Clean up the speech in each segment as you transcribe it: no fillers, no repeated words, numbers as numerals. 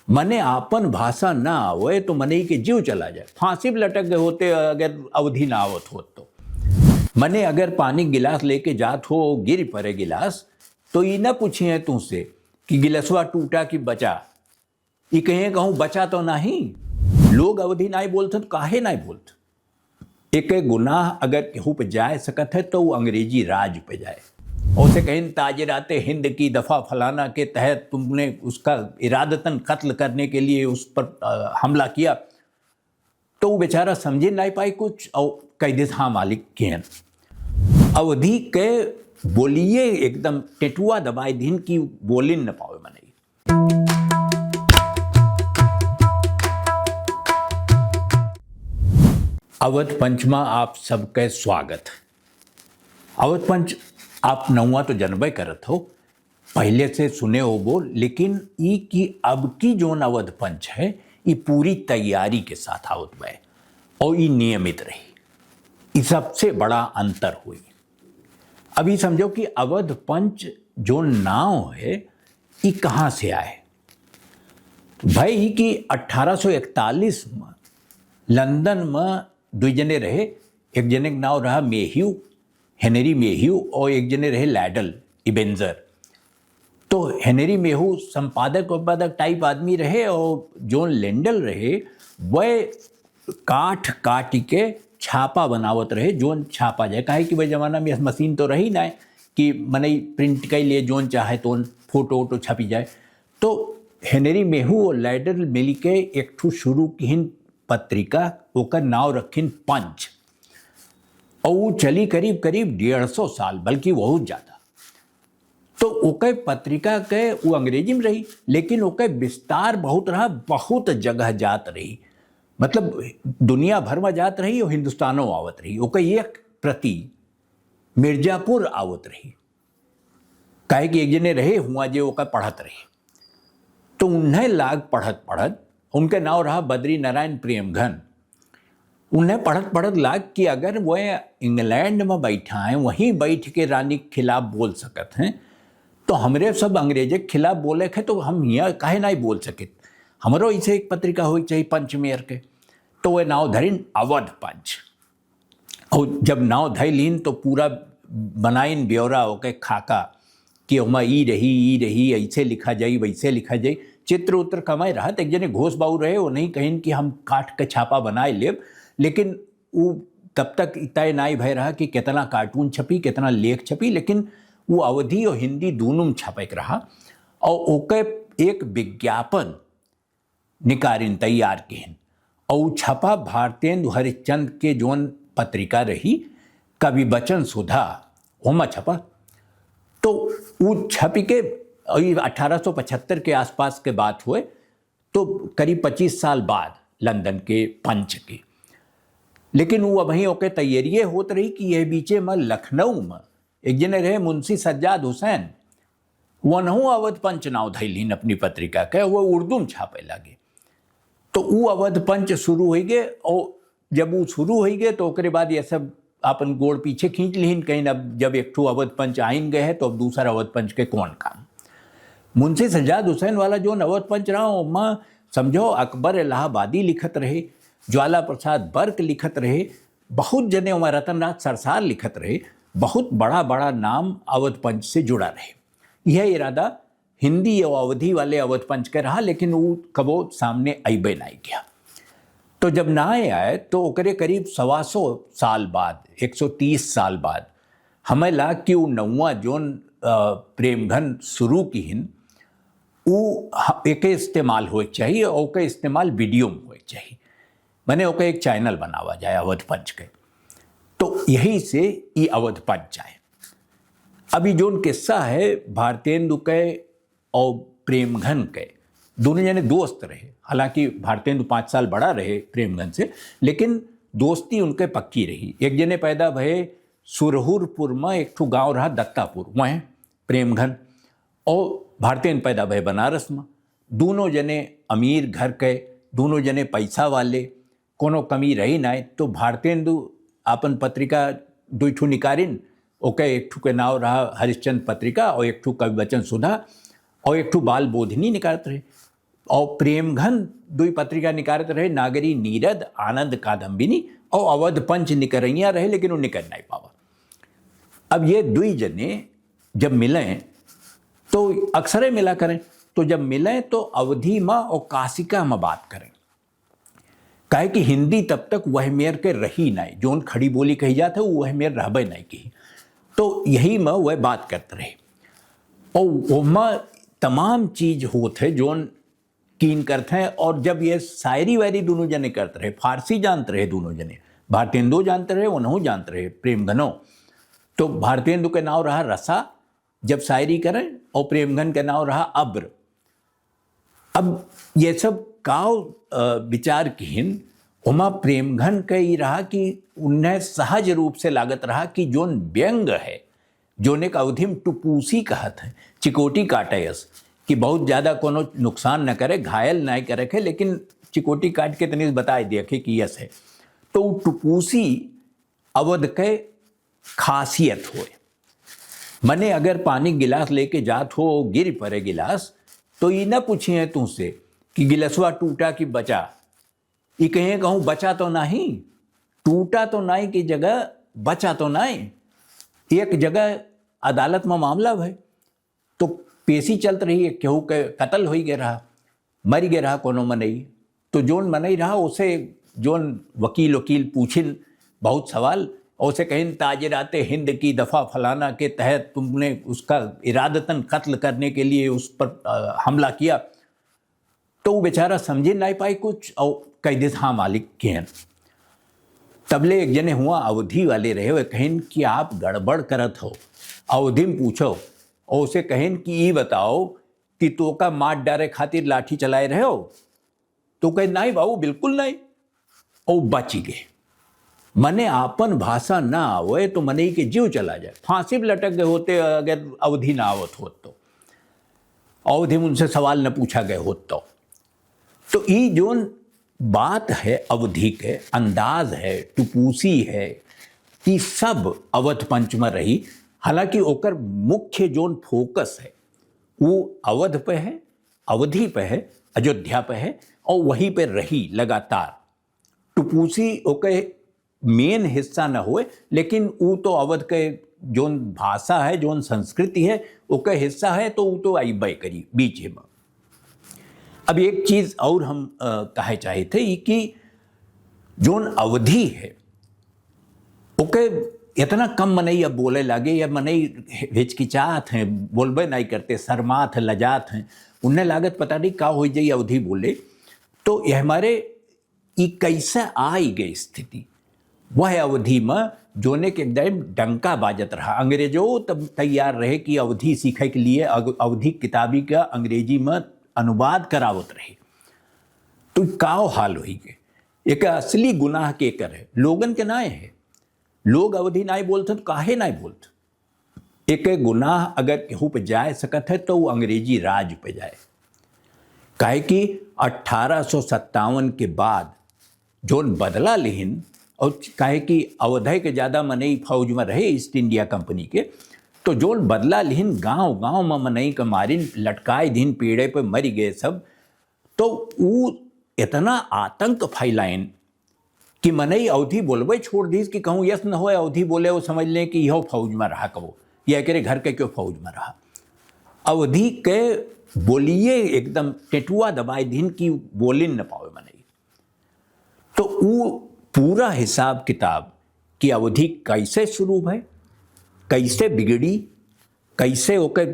मने आपन भाषा ना आवे तो मने के जीव चला जाए। फांसी पे लटक गए होते अगर अवधि ना आवत हो तो। मने अगर पानी गिलास लेके जात हो गिर पड़े गिलास तो ये ना पूछिए तुमसे कि गिलसवा टूटा कि बचा। ये कहे कहूँ बचा तो नहीं। लोग अवधि नहीं बोलते तो काहे नहीं बोलते। एक गुनाह अगर केहू पे जाए सकत है तो वो अंग्रेजी राज पे जाए। और उसे कहीं ताजराते हिंद की दफा फलाना के तहत तुमने उसका इरादतन कत्ल करने के लिए उस पर हमला किया तो वो बेचारा समझे नहीं पाई कुछ और कह दे हाँ मालिक के अवधि के बोलिए एकदम टेटुआ दबाए दिन की बोली न पावे मने। अवध पंचमा आप सबके स्वागत। अवध पंच आप नौवा तो जनबे करत हो, पहले से सुने हो बोल, लेकिन ई की अब की जोन अवध पंच है ये पूरी तैयारी के साथ आवत बे और ये नियमित रही। इस सबसे बड़ा अंतर हुई। अभी समझो कि अवध पंच जो नाव है ये कहाँ से आए। भाई कि 1841 में लंदन में दो जने रहे। एक जने का नाम रहा मेह्यू, हेनरी मेह्यू, और एक जने रहे लैडल इबेंजर। तो हेनरी मेह्यू संपादक टाइप आदमी रहे और जोन लेंडल रहे वह काठ काट के छापा बनावत रहे जोन छापा जाए। काहे कि वह जमाना में मशीन तो रही ना कि मने प्रिंट के लिए जोन चाहे तो फोटो वोटो छपी जाए। तो हेनरी मेह्यू और लैडल मिल के एक ठू शुरू की पत्रिका ओकर नाव रखिन पंच, और वो चली करीब करीब 150 साल, बल्कि बहुत ज़्यादा। तो ओके पत्रिका के वो अंग्रेजी में रही, लेकिन ओके विस्तार बहुत रहा, बहुत जगह जात रही, मतलब दुनिया भर में जात रही और हिंदुस्तानों आवत रही। ओके एक प्रति मिर्जापुर आवत रही। काहे कि एक जने रहे हुआ जो ओका पढ़त रही, तो उन्हें लाग पढ़त पढ़त उनके नाम रहा बद्री नारायण प्रेमघन। उन्हें पढ़त पढ़त लाग कि अगर वह इंग्लैंड में बैठा है वहीं बैठ के रानी के खिलाफ बोल सकत हैं तो हमरे सब अंग्रेजे के खिलाफ बोले थे तो हम यहाँ काहे नहीं बोल सके। हमरो इसे एक पत्रिका हो चाहिए पंच मेयर के। तो वह नाव धरिन अवध पंच, और जब नाव धैलीन तो पूरा बनाइन ब्यौरा होके खाका कि ओमा ई रही ऐसे लिखा जाई वैसे लिखा जाई। चित्र उत्र कमाए रहत। एक जने घोष बाऊ रहे वो नहीं कहीं कि हम काट के छापा बनाए लेब, लेकिन वो तब तक तय नहीं भय रहा कि कितना कार्टून छपी कितना लेख छपी, लेकिन वो अवधि और हिंदी दोनों में छपक रहा। और ओके एक विज्ञापन निकारिन तैयार किन और छपा भारतेंदु हरिश्चंद्र के जोन पत्रिका रही कवि बचन सुधा ओमा छपा। तो वो छपी के 1875 के आसपास के बात हुए, तो करीब 25 साल बाद लंदन के पंच के। लेकिन वो वहीं ओके तैयारी होत रही कि यह बीचे में लखनऊ में एक जने रहे मुंशी सज्जाद हुसैन, वनहू अवध पंच नाव धैलीन अपनी पत्रिका के, वो उर्दू में छापे लगे। तो वो अवध पंच शुरू हो गए, और जब वो शुरू हो गए तो ओकरे बाद ये सब अपन गोड़ पीछे खींच लीन कहीं। अब जब एक ठू अवध पंच आइन गए हैं तो अब दूसरा अवध पंच के कौन काम। मुंशी सज्जाद हुसैन वाला जो अवध पंच रहा मैं समझो अकबर इलाहाबादी लिखत रहे, ज्वाला प्रसाद बर्क लिखत रहे, बहुत जने वहाँ रतननाथ सरसार लिखत रहे। बहुत बड़ा बड़ा नाम अवध पंच से जुड़ा रहे। यह इरादा हिंदी और अवधि वाले अवध पंच का रहा, लेकिन वो कबो सामने अबे नहीं किया। तो जब ना आए तो ओकरे करीब 125 साल बाद 130 साल बाद हमें लाग कि वो नौवा जोन प्रेमघन शुरू की हिन वो एक इस्तेमाल हो चाहिए, और ओके इस्तेमाल वीडियो में हो चाहिए। मैंने ओके एक चैनल बनावा जाए अवध पंच के। तो यही से ये अवध पंच आए। अभी जोन किस्सा है भारतेंदु के और प्रेमघन के, दोनों जने दोस्त रहे। हालांकि भारतेंदु 5 साल बड़ा रहे प्रेमघन से, लेकिन दोस्ती उनके पक्की रही। एक जने पैदा भये सुरहुरपुर में, एक ठू गांव रहा दत्तापुर, वहीं प्रेमघन, और भारतेंदु पैदा भये बनारस में। दोनों जने अमीर घर के, दोनों जने पैसा वाले, कोनो कमी रही ना। तो भारतेंदु अपन पत्रिका 2 ठू निकारिन। ओके एक ठू के नाव रहा हरिश्चंद्र पत्रिका, और एक ठू कवि बचन सुधा, और एक ठू बाल बोधिनी निकालते रहे। और प्रेमघन दुई पत्रिका निकारत रहे, नागरी नीरद आनंद कादम्बिनी और अवध पंच निकरैया रहे, लेकिन वो निकर नहीं पावा। अब ये दुई जने जब मिलें तो अक्सर मिला करें, तो जब मिलें तो अवधि में और काशिका में बात करें, काहे कि हिंदी तब तक वह मेर के रही नहीं, जोन खड़ी बोली कही जाते वह मेर रहबे नहीं की, तो यही में वह बात करते रहे। और वह तमाम चीज होते जोन कीन करते हैं। और जब ये शायरी वायरी दोनों जने करते रहे, फारसी जानते रहे दोनों जने, भारतेंदु जानते रहे, उन्हों जानते रहे प्रेमघनों। तो भारतेंदु के नाम रहा रसा जब शायरी करें, और प्रेमघन का नाम रहा अब्र। अब ये सब काव विचार किन उमा प्रेमघन का ही रहा कि उन्हें सहज रूप से लागत रहा कि जोन व्यंग है, जोन एक अवधि में टुपूसी कहत है, चिकोटी काटयस, कि बहुत ज़्यादा कोनो नुकसान न करे, घायल नहीं करे के, लेकिन चिकोटी काट के तनिक बताए दिया कि यस है। तो टुपूसी अवध के खासियत हो। मने अगर पानी गिलास लेके जात हो, गिर पड़े गिलास, तो ये न पूछिए तुमसे कि गिलसवा टूटा कि बचा, ये कहें कहूँ बचा तो नहीं, टूटा तो नहीं की जगह बचा तो नहीं। एक जगह अदालत में मामला है, तो पेशी चलत रही है, केहू के कत्ल हो गया रहा, मर गया रहा कोनो मनई, तो जोन मनई रहा उसे जोन वकील पूछिन बहुत सवाल, और उसे कहें ताजराते हिंद की दफ़ा फलाना के तहत तुमने उसका इरादतन कत्ल करने के लिए उस पर हमला किया। तो वो बेचारा समझे नहीं पाई कुछ, और कह दे हाँ मालिक के हैं। तबले एक जने हुआ अवधि वाले रहे, वे कहें कि आप गड़बड़ करत हो, अवधि में पूछो, और उसे कहें कि ये बताओ कि तो का मार डारे खातिर लाठी चलाए रहे हो, तो कहे नहीं बाबू बिल्कुल नहीं, और बच गए। मने आपन भाषा ना आवे तो मने के जीव चला जाए, फांसी में लटक गए होते अगर अवधि ना आवत होत तो, अवधि में उनसे सवाल न पूछा गए होत तो ये जोन बात है अवधि के अंदाज है, टुपूसी है, ये सब अवध पंच में रही। हालांकि ओकर मुख्य जोन फोकस है वो अवध पे है, अवधि पे है, अयोध्या पे है, और वहीं पे रही लगातार। टुपूसी ओके मेन हिस्सा न हुए, लेकिन वो तो अवध के जोन भाषा है, जोन संस्कृति है, ओके हिस्सा है, तो वो तो आई करी बीच में। अब एक चीज और हम कहे चाहे थे कि जोन अवधि है ओके इतना कम मनई अब बोले लगे, या मनई हिचकिचात हैं, बोलबे नहीं करते, शर्मात हैं, लजात हैं, उन्हें लागत पता नहीं का हो जाए अवधि बोले। तो ये हमारे ये कैसे आई गई स्थिति, वह अवधि में जोने के एकदम डंका बाजत रहा। अंग्रेजों तब तैयार रहे कि अवधि सीखे के लिए अवधि किताबी का अंग्रेजी में अनुवाद करावत रहे। तो काव हाल हुई के एक असली गुनाह के कर है, लोगन के नाय है, लोग अवधि नाय बोलते तो काहे नाय बोलते। एक गुनाह अगर केहू पे जाए सकत है तो वो अंग्रेजी राज पे जाए, काहे कि 1857 के बाद जोन बदला लिहिन, और काहे कि अवधि के ज़्यादा मनई फौज में रहे ईस्ट इंडिया कंपनी के, तो जोन बदला लिहिन गांव गांव में मनई के मारिन, लटकाए दिन पेड़े पे मरी गए सब। तो वो इतना आतंक फैलाइन कि मनई अवधि बोलबे छोड़ दीस कि कहूँ यस न हो, अवधि बोले वो समझ लें कि यह फौज में रहा कहो, या करे घर के क्यों फौज में रहा। अवधि के बोलिए एकदम टेटुआ दबाए दिन की बोलिन न पावे मनई। तो वो पूरा हिसाब किताब कि अवधि कैसे शुरू है, कैसे बिगड़ी, कैसे ओके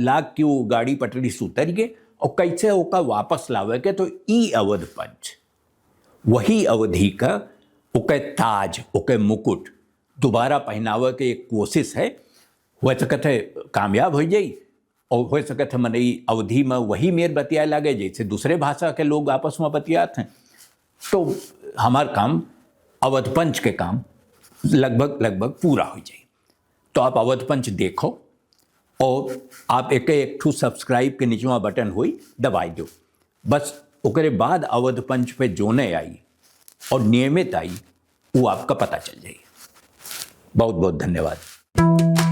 लाग की वो गाड़ी पटरी से उतर गए, और कैसे ओका वापस लावे के। तो ई अवध पंच वही अवधि का ओके ताज, ओके मुकुट दोबारा पहनावे के एक कोशिश है। हो सकत है कामयाब हो जाई, और हो सकत है मनई अवधि में वही मेर बतिया लगे जैसे दूसरे भाषा के लोग आपस में बतियाते हैं। तो हमार काम अवध पंच के काम लगभग पूरा हो जाए। तो आप अवध पंच देखो, और आप एक ठू सब्सक्राइब के नीचवा बटन हुई दबाई दो, बस ओकरे बाद अवध पंच पे जोने आई और नियमित आई वो आपका पता चल जाएगी। बहुत बहुत धन्यवाद।